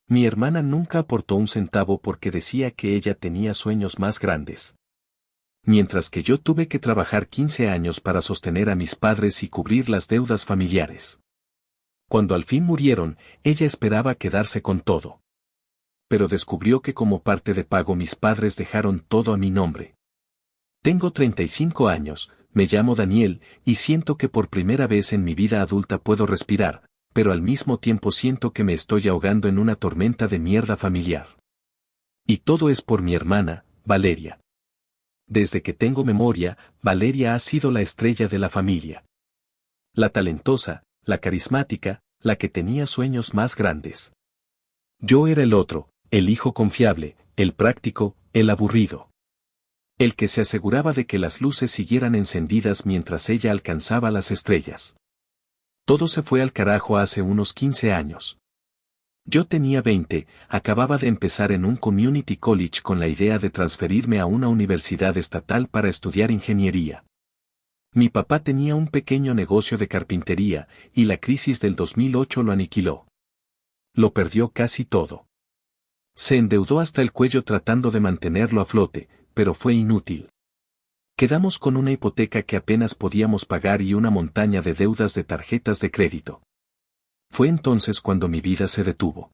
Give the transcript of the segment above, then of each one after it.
Mi hermana nunca aportó un centavo porque decía que ella tenía sueños más grandes. Mientras que yo tuve que trabajar 15 años para sostener a mis padres y cubrir las deudas familiares. Cuando al fin murieron, ella esperaba quedarse con todo. Pero descubrió que como parte de pago mis padres dejaron todo a mi nombre. Tengo 35 años, me llamo Daniel, y siento que por primera vez en mi vida adulta puedo respirar, pero al mismo tiempo siento que me estoy ahogando en una tormenta de mierda familiar. Y todo es por mi hermana, Valeria. Desde que tengo memoria, Valeria ha sido la estrella de la familia. La talentosa, la carismática, la que tenía sueños más grandes. Yo era el otro, el hijo confiable, el práctico, el aburrido. El que se aseguraba de que las luces siguieran encendidas mientras ella alcanzaba las estrellas. Todo se fue al carajo hace unos 15 años. Yo tenía 20, acababa de empezar en un community college con la idea de transferirme a una universidad estatal para estudiar ingeniería. Mi papá tenía un pequeño negocio de carpintería, y la crisis del 2008 lo aniquiló. Lo perdió casi todo. Se endeudó hasta el cuello tratando de mantenerlo a flote, pero fue inútil. Quedamos con una hipoteca que apenas podíamos pagar y una montaña de deudas de tarjetas de crédito. Fue entonces cuando mi vida se detuvo.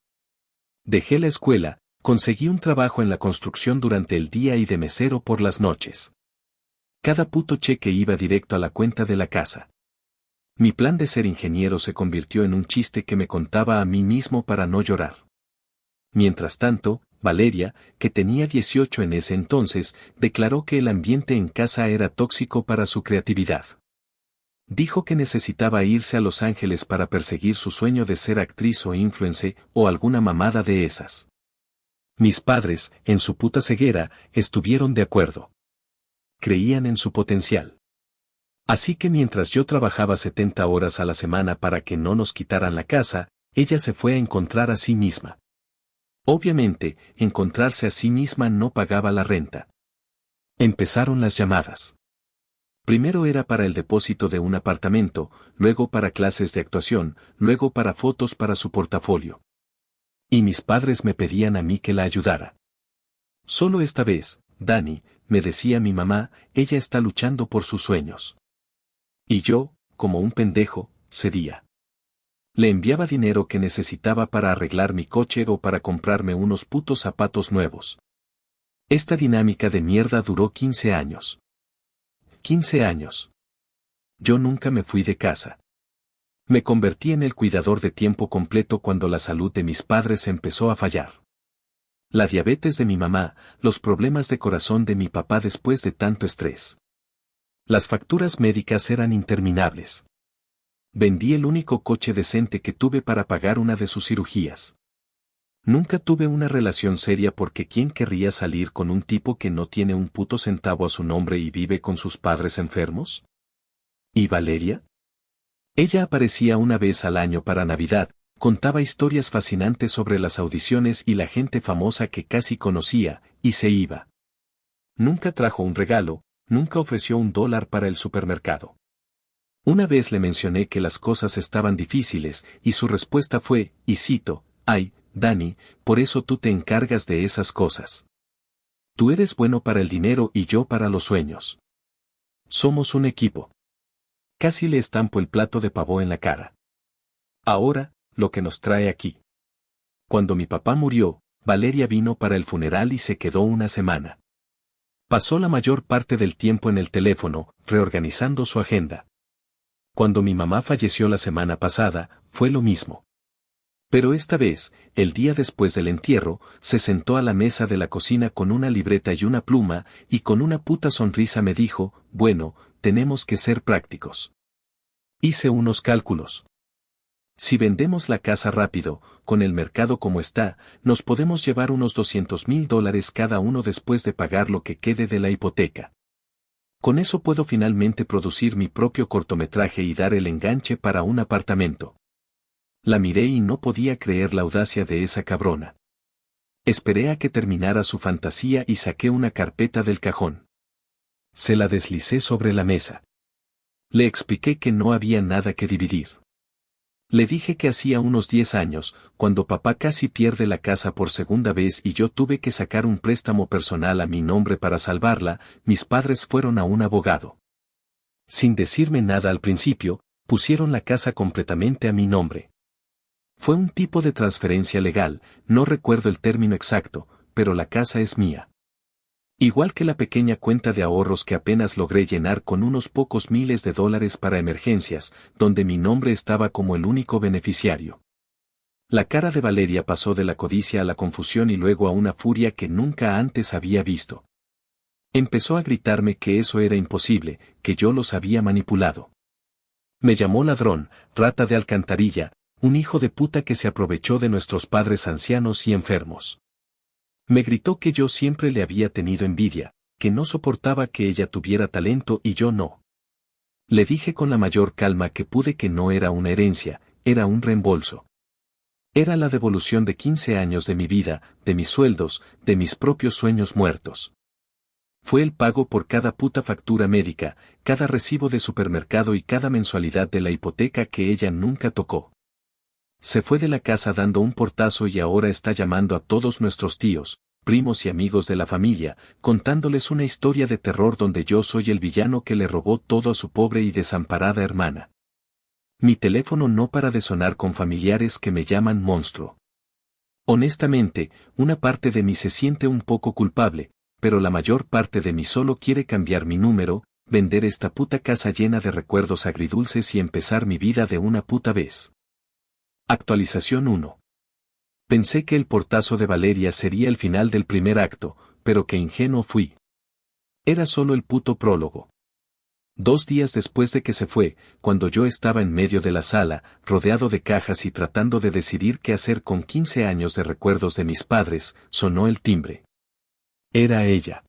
Dejé la escuela, conseguí un trabajo en la construcción durante el día y de mesero por las noches. Cada puto cheque iba directo a la cuenta de la casa. Mi plan de ser ingeniero se convirtió en un chiste que me contaba a mí mismo para no llorar. Mientras tanto, Valeria, que tenía 18 en ese entonces, declaró que el ambiente en casa era tóxico para su creatividad. Dijo que necesitaba irse a Los Ángeles para perseguir su sueño de ser actriz o influencer, o alguna mamada de esas. Mis padres, en su puta ceguera, estuvieron de acuerdo. Creían en su potencial. Así que mientras yo trabajaba 70 horas a la semana para que no nos quitaran la casa, ella se fue a encontrar a sí misma. Obviamente, encontrarse a sí misma no pagaba la renta. Empezaron las llamadas. Primero era para el depósito de un apartamento, luego para clases de actuación, luego para fotos para su portafolio. Y mis padres me pedían a mí que la ayudara. Solo esta vez, Dani, me decía mi mamá, ella está luchando por sus sueños. Y yo, como un pendejo, cedía. Le enviaba dinero que necesitaba para arreglar mi coche o para comprarme unos putos zapatos nuevos. Esta dinámica de mierda duró 15 años. 15 años. Yo nunca me fui de casa. Me convertí en el cuidador de tiempo completo cuando la salud de mis padres empezó a fallar. La diabetes de mi mamá, los problemas de corazón de mi papá después de tanto estrés. Las facturas médicas eran interminables. Vendí el único coche decente que tuve para pagar una de sus cirugías. Nunca tuve una relación seria porque ¿quién querría salir con un tipo que no tiene un puto centavo a su nombre y vive con sus padres enfermos? ¿Y Valeria? Ella aparecía una vez al año para Navidad, contaba historias fascinantes sobre las audiciones y la gente famosa que casi conocía, y se iba. Nunca trajo un regalo, nunca ofreció $1 para el supermercado. Una vez le mencioné que las cosas estaban difíciles, y su respuesta fue, y cito, «Ay, Dani, por eso tú te encargas de esas cosas. Tú eres bueno para el dinero y yo para los sueños. Somos un equipo». Casi le estampo el plato de pavo en la cara. Ahora, lo que nos trae aquí. Cuando mi papá murió, Valeria vino para el funeral y se quedó una semana. Pasó la mayor parte del tiempo en el teléfono, reorganizando su agenda. Cuando mi mamá falleció la semana pasada, fue lo mismo. Pero esta vez, el día después del entierro, se sentó a la mesa de la cocina con una libreta y una pluma, y con una puta sonrisa me dijo, bueno, tenemos que ser prácticos. Hice unos cálculos. Si vendemos la casa rápido, con el mercado como está, nos podemos llevar unos $200,000 cada uno después de pagar lo que quede de la hipoteca. Con eso puedo finalmente producir mi propio cortometraje y dar el enganche para un apartamento. La miré y no podía creer la audacia de esa cabrona. Esperé a que terminara su fantasía y saqué una carpeta del cajón. Se la deslicé sobre la mesa. Le expliqué que no había nada que dividir. Le dije que hacía unos 10 años, cuando papá casi pierde la casa por segunda vez y yo tuve que sacar un préstamo personal a mi nombre para salvarla, mis padres fueron a un abogado. Sin decirme nada al principio, pusieron la casa completamente a mi nombre. Fue un tipo de transferencia legal, no recuerdo el término exacto, pero la casa es mía. Igual que la pequeña cuenta de ahorros que apenas logré llenar con unos pocos miles de dólares para emergencias, donde mi nombre estaba como el único beneficiario. La cara de Valeria pasó de la codicia a la confusión y luego a una furia que nunca antes había visto. Empezó a gritarme que eso era imposible, que yo los había manipulado. Me llamó ladrón, rata de alcantarilla, un hijo de puta que se aprovechó de nuestros padres ancianos y enfermos. Me gritó que yo siempre le había tenido envidia, que no soportaba que ella tuviera talento y yo no. Le dije con la mayor calma que pude que no era una herencia, era un reembolso. Era la devolución de 15 años de mi vida, de mis sueldos, de mis propios sueños muertos. Fue el pago por cada puta factura médica, cada recibo de supermercado y cada mensualidad de la hipoteca que ella nunca tocó. Se fue de la casa dando un portazo y ahora está llamando a todos nuestros tíos, primos y amigos de la familia, contándoles una historia de terror donde yo soy el villano que le robó todo a su pobre y desamparada hermana. Mi teléfono no para de sonar con familiares que me llaman monstruo. Honestamente, una parte de mí se siente un poco culpable, pero la mayor parte de mí solo quiere cambiar mi número, vender esta puta casa llena de recuerdos agridulces y empezar mi vida de una puta vez. Actualización 1. Pensé que el portazo de Valeria sería el final del primer acto, pero qué ingenuo fui. Era solo el puto prólogo. 2 días después de que se fue, cuando yo estaba en medio de la sala, rodeado de cajas y tratando de decidir qué hacer con 15 años de recuerdos de mis padres, sonó el timbre. Era ella.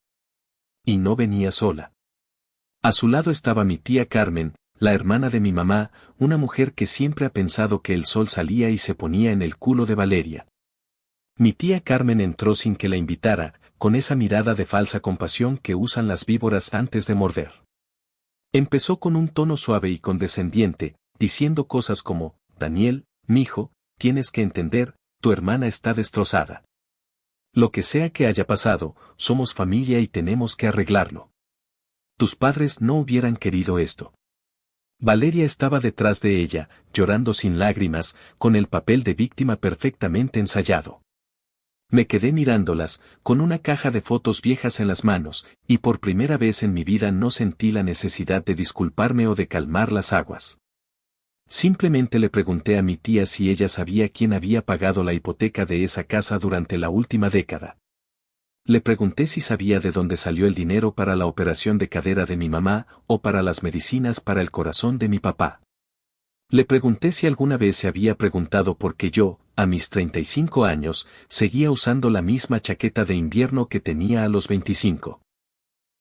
Y no venía sola. A su lado estaba mi tía Carmen, la hermana de mi mamá, una mujer que siempre ha pensado que el sol salía y se ponía en el culo de Valeria. Mi tía Carmen entró sin que la invitara, con esa mirada de falsa compasión que usan las víboras antes de morder. Empezó con un tono suave y condescendiente, diciendo cosas como, Daniel, mijo, tienes que entender, tu hermana está destrozada. Lo que sea que haya pasado, somos familia y tenemos que arreglarlo. Tus padres no hubieran querido esto. Valeria estaba detrás de ella, llorando sin lágrimas, con el papel de víctima perfectamente ensayado. Me quedé mirándolas, con una caja de fotos viejas en las manos, y por primera vez en mi vida no sentí la necesidad de disculparme o de calmar las aguas. Simplemente le pregunté a mi tía si ella sabía quién había pagado la hipoteca de esa casa durante la última década. Le pregunté si sabía de dónde salió el dinero para la operación de cadera de mi mamá o para las medicinas para el corazón de mi papá. Le pregunté si alguna vez se había preguntado por qué yo, a mis 35 años, seguía usando la misma chaqueta de invierno que tenía a los 25.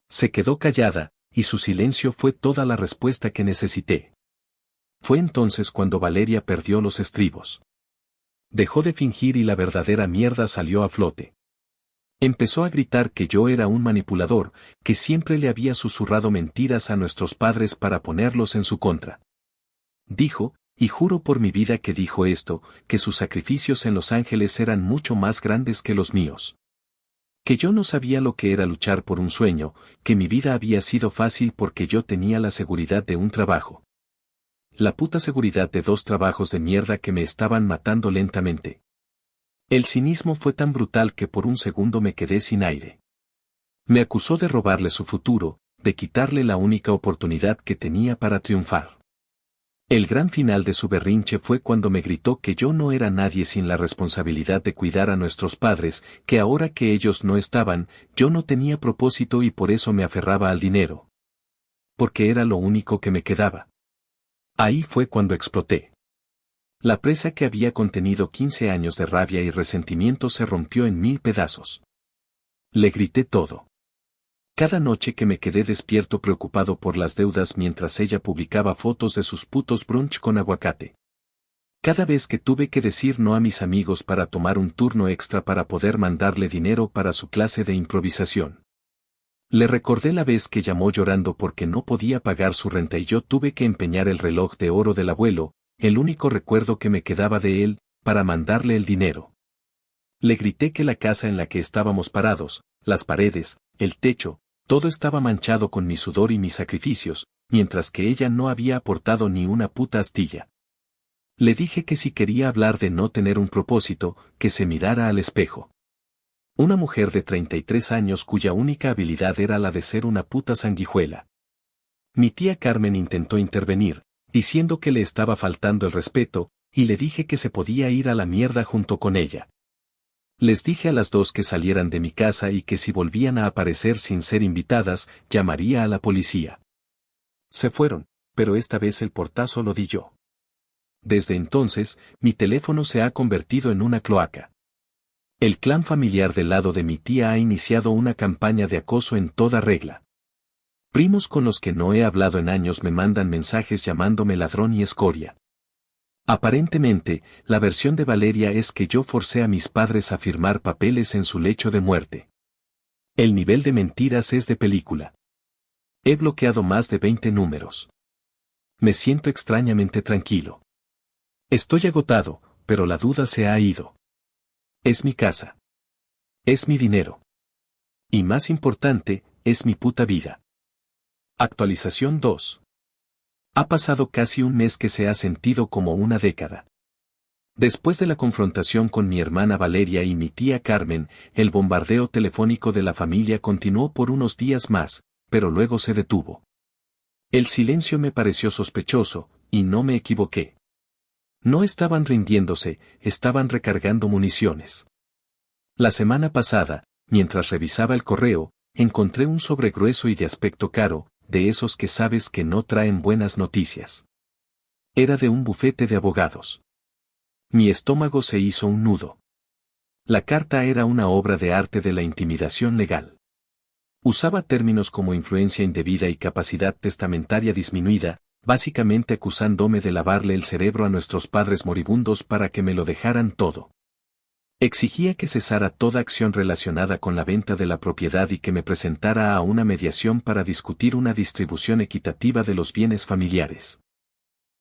Se quedó callada, y su silencio fue toda la respuesta que necesité. Fue entonces cuando Valeria perdió los estribos. Dejó de fingir y la verdadera mierda salió a flote. Empezó a gritar que yo era un manipulador, que siempre le había susurrado mentiras a nuestros padres para ponerlos en su contra. Dijo, y juro por mi vida que dijo esto, que sus sacrificios en Los Ángeles eran mucho más grandes que los míos. Que yo no sabía lo que era luchar por un sueño, que mi vida había sido fácil porque yo tenía la seguridad de un trabajo. La puta seguridad de 2 trabajos de mierda que me estaban matando lentamente. El cinismo fue tan brutal que por un segundo me quedé sin aire. Me acusó de robarle su futuro, de quitarle la única oportunidad que tenía para triunfar. El gran final de su berrinche fue cuando me gritó que yo no era nadie sin la responsabilidad de cuidar a nuestros padres, que ahora que ellos no estaban, yo no tenía propósito y por eso me aferraba al dinero. Porque era lo único que me quedaba. Ahí fue cuando exploté. La presa que había contenido 15 años de rabia y resentimiento se rompió en 1000 pedazos. Le grité todo. Cada noche que me quedé despierto preocupado por las deudas mientras ella publicaba fotos de sus putos brunch con aguacate. Cada vez que tuve que decir no a mis amigos para tomar un turno extra para poder mandarle dinero para su clase de improvisación. Le recordé la vez que llamó llorando porque no podía pagar su renta y yo tuve que empeñar el reloj de oro del abuelo, el único recuerdo que me quedaba de él, para mandarle el dinero. Le grité que la casa en la que estábamos parados, las paredes, el techo, todo estaba manchado con mi sudor y mis sacrificios, mientras que ella no había aportado ni una puta astilla. Le dije que si quería hablar de no tener un propósito, que se mirara al espejo. Una mujer de 33 años cuya única habilidad era la de ser una puta sanguijuela. Mi tía Carmen intentó intervenir, diciendo que le estaba faltando el respeto, y le dije que se podía ir a la mierda junto con ella. Les dije a las dos que salieran de mi casa y que si volvían a aparecer sin ser invitadas, llamaría a la policía. Se fueron, pero esta vez el portazo lo di yo. Desde entonces, mi teléfono se ha convertido en una cloaca. El clan familiar del lado de mi tía ha iniciado una campaña de acoso en toda regla. Primos con los que no he hablado en años me mandan mensajes llamándome ladrón y escoria. Aparentemente, la versión de Valeria es que yo forcé a mis padres a firmar papeles en su lecho de muerte. El nivel de mentiras es de película. He bloqueado más de 20 números. Me siento extrañamente tranquilo. Estoy agotado, pero la duda se ha ido. Es mi casa. Es mi dinero. Y más importante, es mi puta vida. Actualización 2. Ha pasado casi un mes que se ha sentido como una década. Después de la confrontación con mi hermana Valeria y mi tía Carmen, el bombardeo telefónico de la familia continuó por unos días más, pero luego se detuvo. El silencio me pareció sospechoso, y no me equivoqué. No estaban rindiéndose, estaban recargando municiones. La semana pasada, mientras revisaba el correo, encontré un sobre grueso y de aspecto caro, de esos que sabes que no traen buenas noticias. Era de un bufete de abogados. Mi estómago se hizo un nudo. La carta era una obra de arte de la intimidación legal. Usaba términos como influencia indebida y capacidad testamentaria disminuida, básicamente acusándome de lavarle el cerebro a nuestros padres moribundos para que me lo dejaran todo. Exigía que cesara toda acción relacionada con la venta de la propiedad y que me presentara a una mediación para discutir una distribución equitativa de los bienes familiares.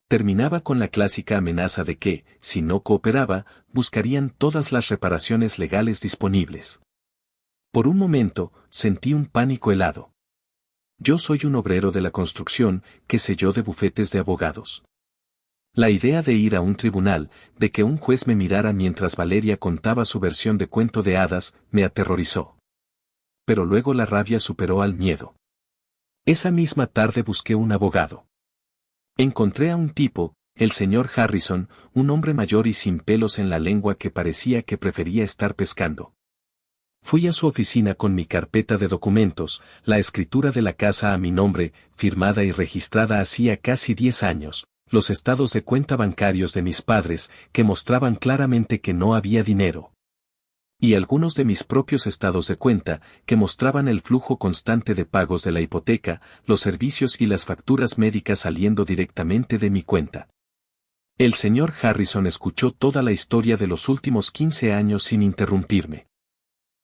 Terminaba con la clásica amenaza de que, si no cooperaba, buscarían todas las reparaciones legales disponibles. Por un momento, sentí un pánico helado. Yo soy un obrero de la construcción, qué sé yo de bufetes de abogados. La idea de ir a un tribunal, de que un juez me mirara mientras Valeria contaba su versión de cuento de hadas, me aterrorizó. Pero luego la rabia superó al miedo. Esa misma tarde busqué un abogado. Encontré a un tipo, el señor Harrison, un hombre mayor y sin pelos en la lengua que parecía que prefería estar pescando. Fui a su oficina con mi carpeta de documentos, la escritura de la casa a mi nombre, firmada y registrada hacía casi 10 años, los estados de cuenta bancarios de mis padres, que mostraban claramente que no había dinero. Y algunos de mis propios estados de cuenta, que mostraban el flujo constante de pagos de la hipoteca, los servicios y las facturas médicas saliendo directamente de mi cuenta. El señor Harrison escuchó toda la historia de los últimos 15 años sin interrumpirme.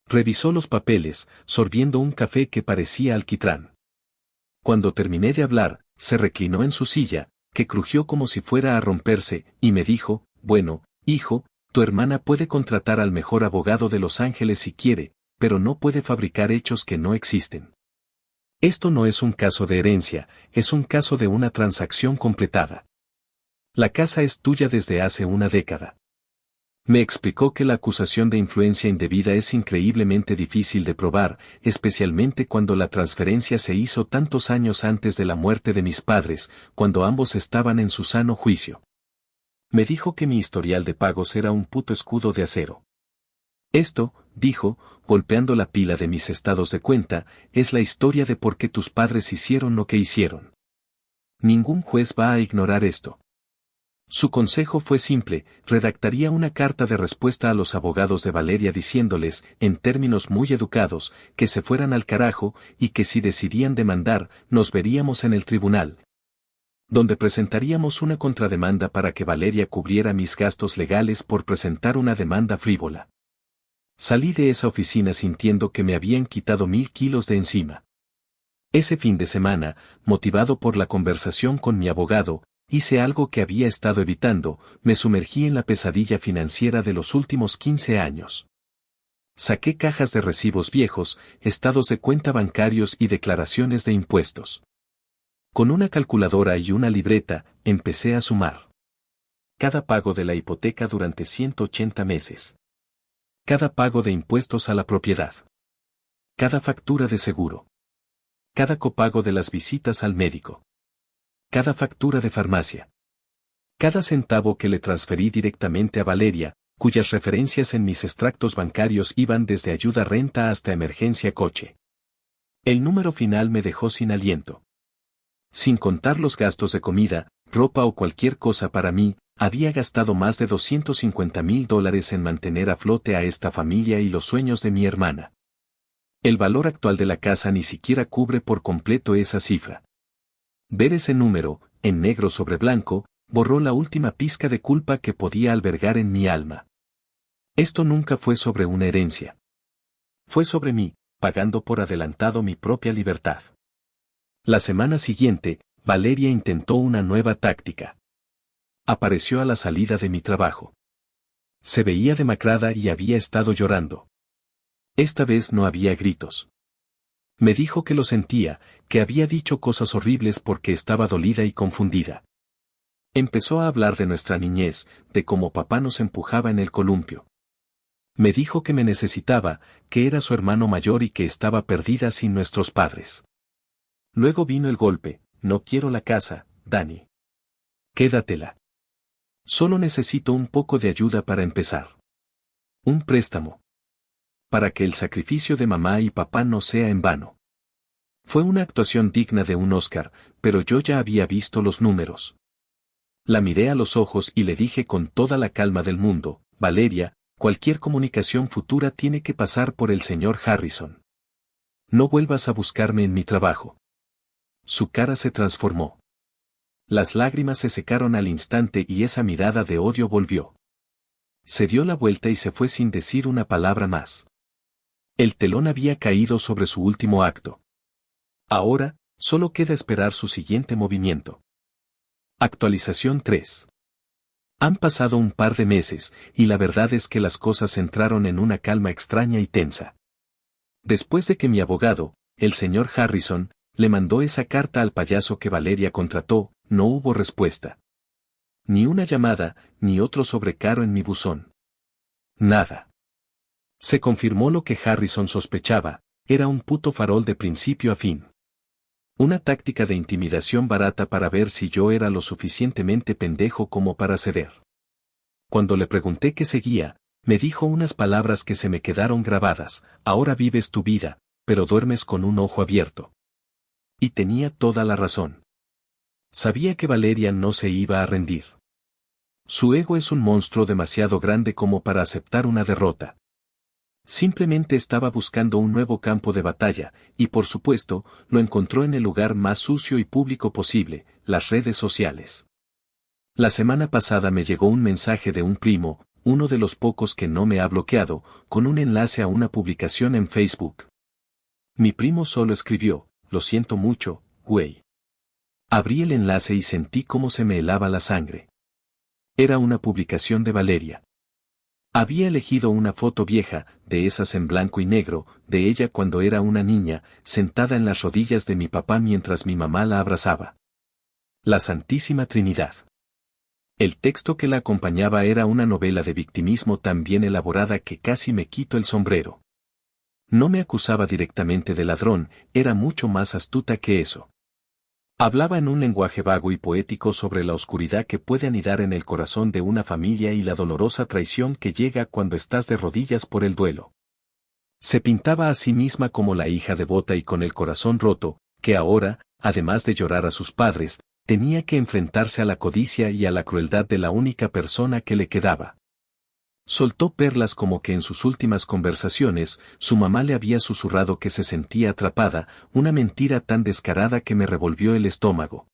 Revisó los papeles, sorbiendo un café que parecía alquitrán. Cuando terminé de hablar, se reclinó en su silla, que crujió como si fuera a romperse, y me dijo, bueno, hijo, tu hermana puede contratar al mejor abogado de Los Ángeles si quiere, pero no puede fabricar hechos que no existen. Esto no es un caso de herencia, es un caso de una transacción completada. La casa es tuya desde hace una década. Me explicó que la acusación de influencia indebida es increíblemente difícil de probar, especialmente cuando la transferencia se hizo tantos años antes de la muerte de mis padres, cuando ambos estaban en su sano juicio. Me dijo que mi historial de pagos era un puto escudo de acero. Esto, dijo, golpeando la pila de mis estados de cuenta, es la historia de por qué tus padres hicieron lo que hicieron. Ningún juez va a ignorar esto. Su consejo fue simple, redactaría una carta de respuesta a los abogados de Valeria diciéndoles, en términos muy educados, que se fueran al carajo y que si decidían demandar, nos veríamos en el tribunal, donde presentaríamos una contrademanda para que Valeria cubriera mis gastos legales por presentar una demanda frívola. Salí de esa oficina sintiendo que me habían quitado 1000 kilos de encima. Ese fin de semana, motivado por la conversación con mi abogado, Hice algo que había estado evitando, me sumergí en la pesadilla financiera de los últimos 15 años. Saqué cajas de recibos viejos, estados de cuenta bancarios y declaraciones de impuestos. Con una calculadora y una libreta, empecé a sumar. Cada pago de la hipoteca durante 180 meses. Cada pago de impuestos a la propiedad. Cada factura de seguro. Cada copago de las visitas al médico. Cada factura de farmacia. Cada centavo que le transferí directamente a Valeria, cuyas referencias en mis extractos bancarios iban desde ayuda renta hasta emergencia coche. El número final me dejó sin aliento. Sin contar los gastos de comida, ropa o cualquier cosa para mí, había gastado más de $250,000 en mantener a flote a esta familia y los sueños de mi hermana. El valor actual de la casa ni siquiera cubre por completo esa cifra. Ver ese número, en negro sobre blanco, borró la última pizca de culpa que podía albergar en mi alma. Esto nunca fue sobre una herencia. Fue sobre mí, pagando por adelantado mi propia libertad. La semana siguiente, Valeria intentó una nueva táctica. Apareció a la salida de mi trabajo. Se veía demacrada y había estado llorando. Esta vez no había gritos. Me dijo que lo sentía, que había dicho cosas horribles porque estaba dolida y confundida. Empezó a hablar de nuestra niñez, de cómo papá nos empujaba en el columpio. Me dijo que me necesitaba, que era su hermano mayor y que estaba perdida sin nuestros padres. Luego vino el golpe: no quiero la casa, Dani. Quédatela. Solo necesito un poco de ayuda para empezar. Un préstamo. Para que el sacrificio de mamá y papá no sea en vano. Fue una actuación digna de un Oscar, pero yo ya había visto los números. La miré a los ojos y le dije con toda la calma del mundo: Valeria, cualquier comunicación futura tiene que pasar por el señor Harrison. No vuelvas a buscarme en mi trabajo. Su cara se transformó. Las lágrimas se secaron al instante y esa mirada de odio volvió. Se dio la vuelta y se fue sin decir una palabra más. El telón había caído sobre su último acto. Ahora, solo queda esperar su siguiente movimiento. Actualización 3. Han pasado un par de meses, y la verdad es que las cosas entraron en una calma extraña y tensa. Después de que mi abogado, el señor Harrison, le mandó esa carta al payaso que Valeria contrató, no hubo respuesta. Ni una llamada, ni otro sobrecaro en mi buzón. Nada. Se confirmó lo que Harrison sospechaba: era un puto farol de principio a fin. Una táctica de intimidación barata para ver si yo era lo suficientemente pendejo como para ceder. Cuando le pregunté qué seguía, me dijo unas palabras que se me quedaron grabadas: ahora vives tu vida, pero duermes con un ojo abierto. Y tenía toda la razón. Sabía que Valeria no se iba a rendir. Su ego es un monstruo demasiado grande como para aceptar una derrota. Simplemente estaba buscando un nuevo campo de batalla, y por supuesto, lo encontró en el lugar más sucio y público posible: las redes sociales. La semana pasada me llegó un mensaje de un primo, uno de los pocos que no me ha bloqueado, con un enlace a una publicación en Facebook. Mi primo solo escribió: lo siento mucho, güey. Abrí el enlace y sentí cómo se me helaba la sangre. Era una publicación de Valeria. Había elegido una foto vieja, de esas en blanco y negro, de ella cuando era una niña, sentada en las rodillas de mi papá mientras mi mamá la abrazaba. La Santísima Trinidad. El texto que la acompañaba era una novela de victimismo tan bien elaborada que casi me quito el sombrero. No me acusaba directamente de ladrón, era mucho más astuta que eso. Hablaba en un lenguaje vago y poético sobre la oscuridad que puede anidar en el corazón de una familia y la dolorosa traición que llega cuando estás de rodillas por el duelo. Se pintaba a sí misma como la hija devota y con el corazón roto, que ahora, además de llorar a sus padres, tenía que enfrentarse a la codicia y a la crueldad de la única persona que le quedaba. Soltó perlas como que en sus últimas conversaciones, su mamá le había susurrado que se sentía atrapada, una mentira tan descarada que me revolvió el estómago.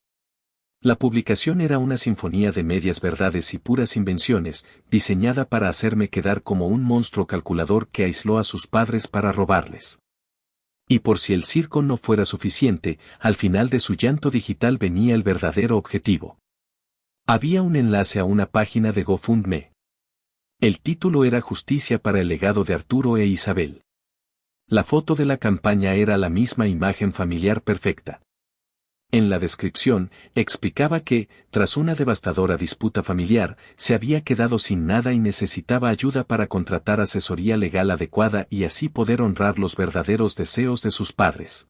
La publicación era una sinfonía de medias verdades y puras invenciones, diseñada para hacerme quedar como un monstruo calculador que aisló a sus padres para robarles. Y por si el circo no fuera suficiente, al final de su llanto digital venía el verdadero objetivo. Había un enlace a una página de GoFundMe. El título era Justicia para el legado de Arturo e Isabel. La foto de la campaña era la misma imagen familiar perfecta. En la descripción, explicaba que, tras una devastadora disputa familiar, se había quedado sin nada y necesitaba ayuda para contratar asesoría legal adecuada y así poder honrar los verdaderos deseos de sus padres.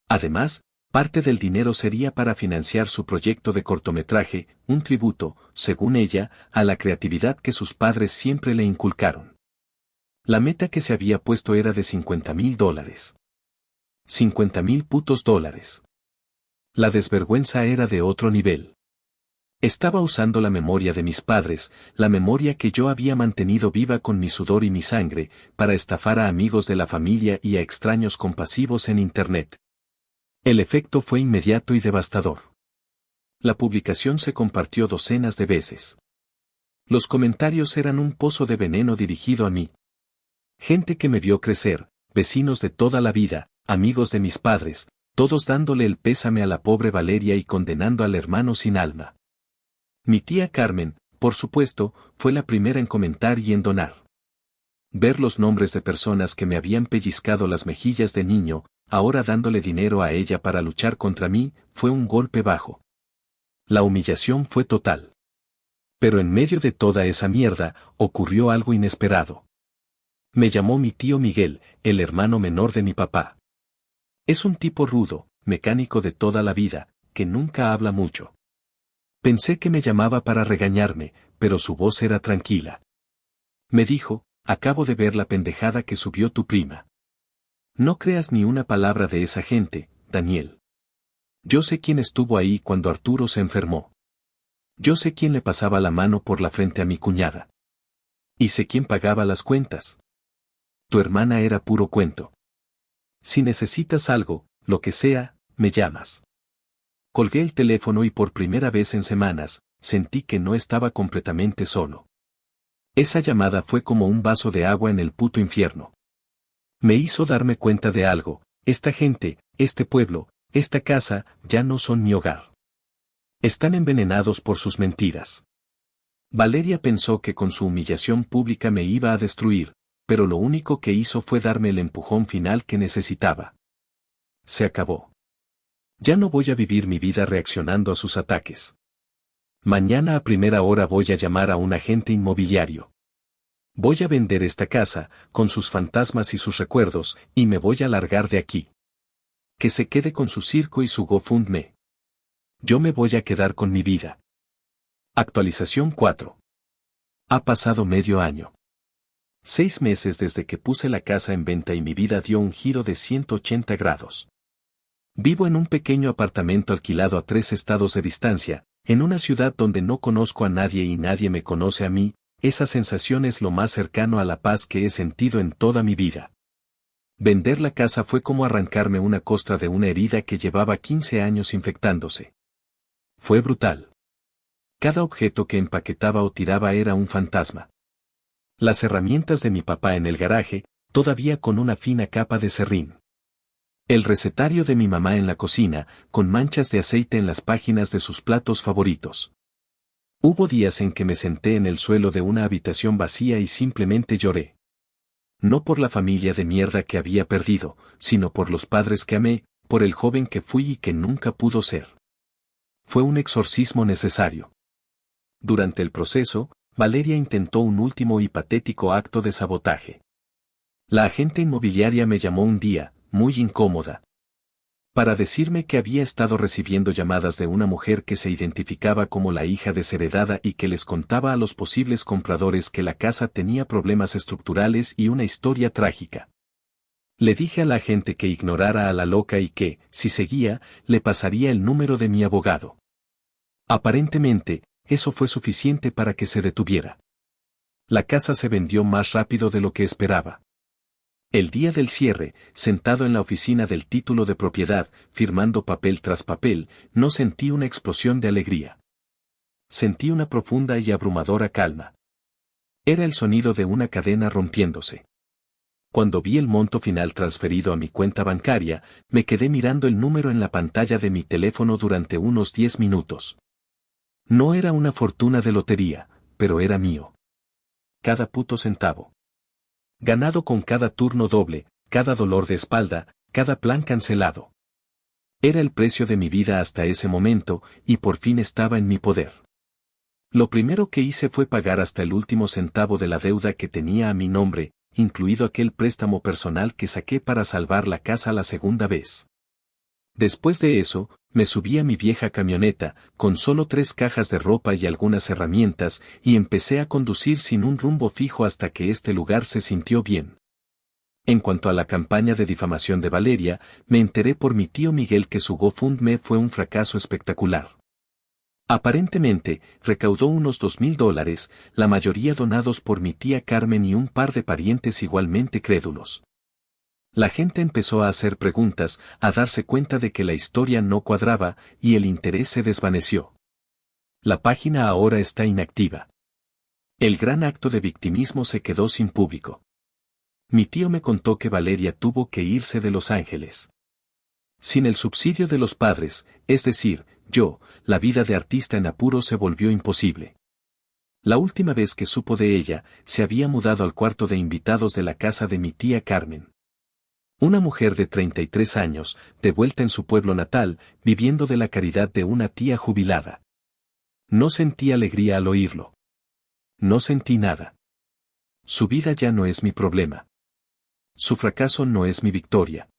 Además, parte del dinero sería para financiar su proyecto de cortometraje, un tributo, según ella, a la creatividad que sus padres siempre le inculcaron. La meta que se había puesto era de $50,000. 50,000 putos dólares. La desvergüenza era de otro nivel. Estaba usando la memoria de mis padres, la memoria que yo había mantenido viva con mi sudor y mi sangre, para estafar a amigos de la familia y a extraños compasivos en Internet. El efecto fue inmediato y devastador. La publicación se compartió docenas de veces. Los comentarios eran un pozo de veneno dirigido a mí. Gente que me vio crecer, vecinos de toda la vida, amigos de mis padres, todos dándole el pésame a la pobre Valeria y condenando al hermano sin alma. Mi tía Carmen, por supuesto, fue la primera en comentar y en donar. Ver los nombres de personas que me habían pellizcado las mejillas de niño, ahora dándole dinero a ella para luchar contra mí, fue un golpe bajo. La humillación fue total. Pero en medio de toda esa mierda, ocurrió algo inesperado. Me llamó mi tío Miguel, el hermano menor de mi papá. Es un tipo rudo, mecánico de toda la vida, que nunca habla mucho. Pensé que me llamaba para regañarme, pero su voz era tranquila. Me dijo, acabo de ver la pendejada que subió tu prima. No creas ni una palabra de esa gente, Daniel. Yo sé quién estuvo ahí cuando Arturo se enfermó. Yo sé quién le pasaba la mano por la frente a mi cuñada. Y sé quién pagaba las cuentas. Tu hermana era puro cuento. Si necesitas algo, lo que sea, me llamas. Colgué el teléfono y por primera vez en semanas, sentí que no estaba completamente solo. Esa llamada fue como un vaso de agua en el puto infierno. Me hizo darme cuenta de algo, esta gente, este pueblo, esta casa, ya no son mi hogar. Están envenenados por sus mentiras. Valeria pensó que con su humillación pública me iba a destruir, pero lo único que hizo fue darme el empujón final que necesitaba. Se acabó. Ya no voy a vivir mi vida reaccionando a sus ataques. Mañana a primera hora voy a llamar a un agente inmobiliario. Voy a vender esta casa, con sus fantasmas y sus recuerdos, y me voy a largar de aquí. Que se quede con su circo y su GoFundMe. Yo me voy a quedar con mi vida. Actualización 4. Ha pasado medio año. 6 meses desde que puse la casa en venta y mi vida dio un giro de 180 grados. Vivo en un pequeño apartamento alquilado a 3 estados de distancia, en una ciudad donde no conozco a nadie y nadie me conoce a mí. Esa sensación es lo más cercano a la paz que he sentido en toda mi vida. Vender la casa fue como arrancarme una costra de una herida que llevaba 15 años infectándose. Fue brutal. Cada objeto que empaquetaba o tiraba era un fantasma. Las herramientas de mi papá en el garaje, todavía con una fina capa de serrín. El recetario de mi mamá en la cocina, con manchas de aceite en las páginas de sus platos favoritos. Hubo días en que me senté en el suelo de una habitación vacía y simplemente lloré. No por la familia de mierda que había perdido, sino por los padres que amé, por el joven que fui y que nunca pudo ser. Fue un exorcismo necesario. Durante el proceso, Valeria intentó un último y patético acto de sabotaje. La agente inmobiliaria me llamó un día, muy incómoda, para decirme que había estado recibiendo llamadas de una mujer que se identificaba como la hija desheredada y que les contaba a los posibles compradores que la casa tenía problemas estructurales y una historia trágica. Le dije a la agente que ignorara a la loca y que, si seguía, le pasaría el número de mi abogado. Aparentemente, eso fue suficiente para que se detuviera. La casa se vendió más rápido de lo que esperaba. El día del cierre, sentado en la oficina del título de propiedad, firmando papel tras papel, no sentí una explosión de alegría. Sentí una profunda y abrumadora calma. Era el sonido de una cadena rompiéndose. Cuando vi el monto final transferido a mi cuenta bancaria, me quedé mirando el número en la pantalla de mi teléfono durante unos 10 minutos. No era una fortuna de lotería, pero era mío. Cada puto centavo. Ganado con cada turno doble, cada dolor de espalda, cada plan cancelado. Era el precio de mi vida hasta ese momento, y por fin estaba en mi poder. Lo primero que hice fue pagar hasta el último centavo de la deuda que tenía a mi nombre, incluido aquel préstamo personal que saqué para salvar la casa la segunda vez. Después de eso, me subí a mi vieja camioneta, con solo 3 cajas de ropa y algunas herramientas, y empecé a conducir sin un rumbo fijo hasta que este lugar se sintió bien. En cuanto a la campaña de difamación de Valeria, me enteré por mi tío Miguel que su GoFundMe fue un fracaso espectacular. Aparentemente, recaudó unos $2,000, la mayoría donados por mi tía Carmen y un par de parientes igualmente crédulos. La gente empezó a hacer preguntas, a darse cuenta de que la historia no cuadraba, y el interés se desvaneció. La página ahora está inactiva. El gran acto de victimismo se quedó sin público. Mi tío me contó que Valeria tuvo que irse de Los Ángeles. Sin el subsidio de los padres, es decir, yo, la vida de artista en apuros se volvió imposible. La última vez que supo de ella, se había mudado al cuarto de invitados de la casa de mi tía Carmen. Una mujer de 33 años, de vuelta en su pueblo natal, viviendo de la caridad de una tía jubilada. No sentí alegría al oírlo. No sentí nada. Su vida ya no es mi problema. Su fracaso no es mi victoria.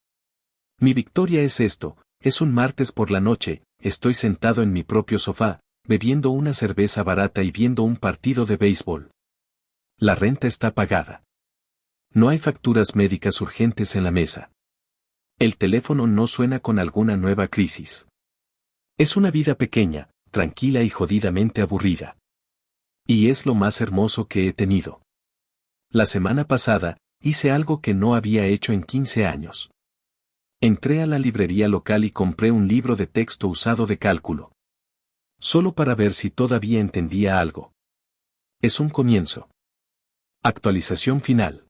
Mi victoria es esto: es un martes por la noche, estoy sentado en mi propio sofá, bebiendo una cerveza barata y viendo un partido de béisbol. La renta está pagada. No hay facturas médicas urgentes en la mesa. El teléfono no suena con alguna nueva crisis. Es una vida pequeña, tranquila y jodidamente aburrida. Y es lo más hermoso que he tenido. La semana pasada, hice algo que no había hecho en 15 años. Entré a la librería local y compré un libro de texto usado de cálculo. Solo para ver si todavía entendía algo. Es un comienzo. Actualización final.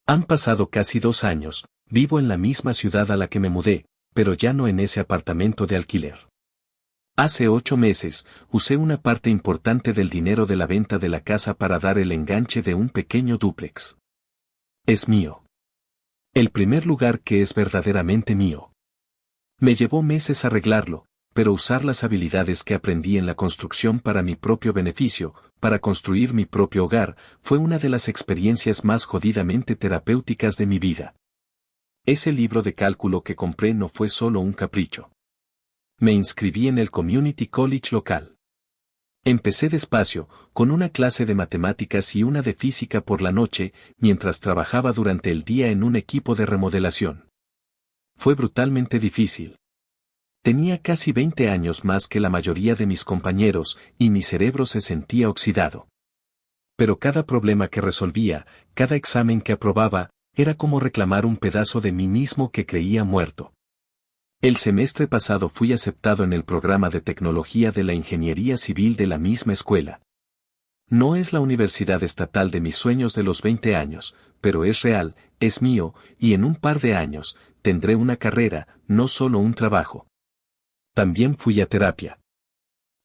Han pasado casi 2 años, vivo en la misma ciudad a la que me mudé, pero ya no en ese apartamento de alquiler. Hace 8 meses, usé una parte importante del dinero de la venta de la casa para dar el enganche de un pequeño dúplex. Es mío. El primer lugar que es verdaderamente mío. Me llevó meses arreglarlo, pero usar las habilidades que aprendí en la construcción para mi propio beneficio, para construir mi propio hogar, fue una de las experiencias más jodidamente terapéuticas de mi vida. Ese libro de cálculo que compré no fue solo un capricho. Me inscribí en el Community College local. Empecé despacio, con una clase de matemáticas y una de física por la noche, mientras trabajaba durante el día en un equipo de remodelación. Fue brutalmente difícil. Tenía casi 20 años más que la mayoría de mis compañeros, y mi cerebro se sentía oxidado. Pero cada problema que resolvía, cada examen que aprobaba, era como reclamar un pedazo de mí mismo que creía muerto. El semestre pasado fui aceptado en el programa de tecnología de la ingeniería civil de la misma escuela. No es la universidad estatal de mis sueños de los 20 años, pero es real, es mío, y en un par de años, tendré una carrera, no solo un trabajo. También fui a terapia.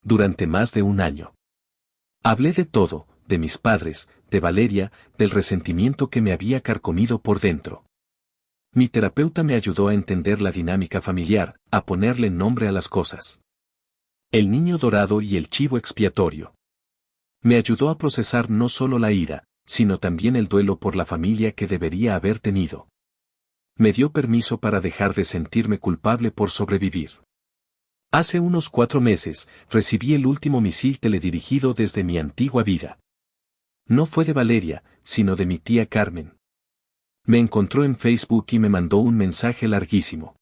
Durante más de 1 año. Hablé de todo, de mis padres, de Valeria, del resentimiento que me había carcomido por dentro. Mi terapeuta me ayudó a entender la dinámica familiar, a ponerle nombre a las cosas. El niño dorado y el chivo expiatorio. Me ayudó a procesar no solo la ira, sino también el duelo por la familia que debería haber tenido. Me dio permiso para dejar de sentirme culpable por sobrevivir. Hace unos 4 meses, recibí el último misil teledirigido desde mi antigua vida. No fue de Valeria, sino de mi tía Carmen. Me encontró en Facebook y me mandó un mensaje larguísimo.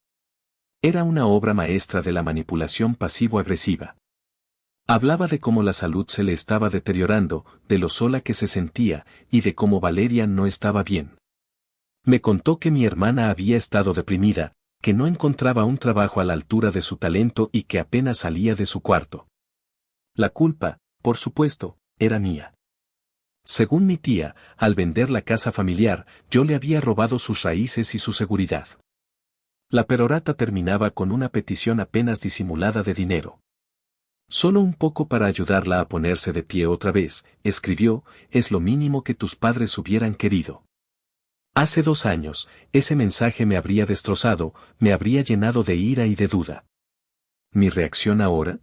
Era una obra maestra de la manipulación pasivo-agresiva. Hablaba de cómo la salud se le estaba deteriorando, de lo sola que se sentía, y de cómo Valeria no estaba bien. Me contó que mi hermana había estado deprimida, que no encontraba un trabajo a la altura de su talento y que apenas salía de su cuarto. La culpa, por supuesto, era mía. Según mi tía, al vender la casa familiar, yo le había robado sus raíces y su seguridad. La perorata terminaba con una petición apenas disimulada de dinero. Solo un poco para ayudarla a ponerse de pie otra vez, escribió, es lo mínimo que tus padres hubieran querido. Hace 2 años, ese mensaje me habría destrozado, me habría llenado de ira y de duda. ¿Mi reacción ahora?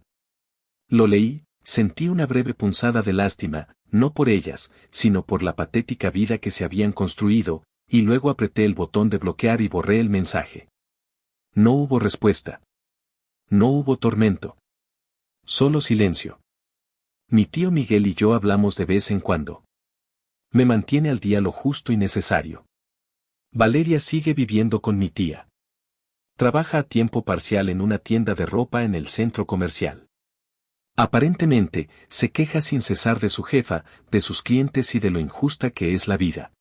Lo leí, sentí una breve punzada de lástima, no por ellas, sino por la patética vida que se habían construido, y luego apreté el botón de bloquear y borré el mensaje. No hubo respuesta. No hubo tormento. Solo silencio. Mi tío Miguel y yo hablamos de vez en cuando. Me mantiene al día lo justo y necesario. Valeria sigue viviendo con mi tía. Trabaja a tiempo parcial en una tienda de ropa en el centro comercial. Aparentemente, se queja sin cesar de su jefa, de sus clientes y de lo injusta que es la vida.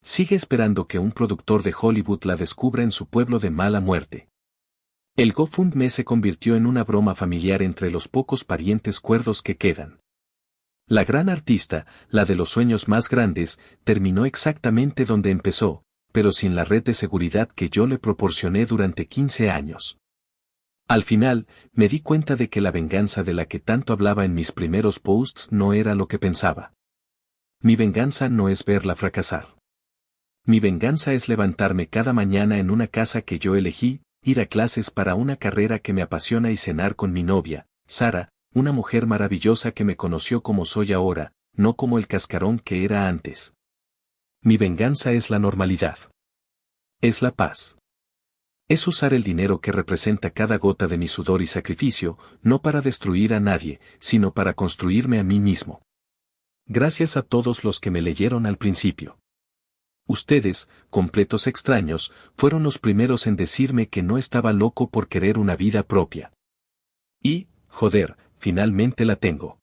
Sigue esperando que un productor de Hollywood la descubra en su pueblo de mala muerte. El GoFundMe se convirtió en una broma familiar entre los pocos parientes cuerdos que quedan. La gran artista, la de los sueños más grandes, terminó exactamente donde empezó, pero sin la red de seguridad que yo le proporcioné durante 15 años. Al final, me di cuenta de que la venganza de la que tanto hablaba en mis primeros posts no era lo que pensaba. Mi venganza no es verla fracasar. Mi venganza es levantarme cada mañana en una casa que yo elegí, ir a clases para una carrera que me apasiona y cenar con mi novia, Sara, una mujer maravillosa que me conoció como soy ahora, no como el cascarón que era antes. Mi venganza es la normalidad. Es la paz. Es usar el dinero que representa cada gota de mi sudor y sacrificio, no para destruir a nadie, sino para construirme a mí mismo. Gracias a todos los que me leyeron al principio. Ustedes, completos extraños, fueron los primeros en decirme que no estaba loco por querer una vida propia. Y, joder, finalmente la tengo.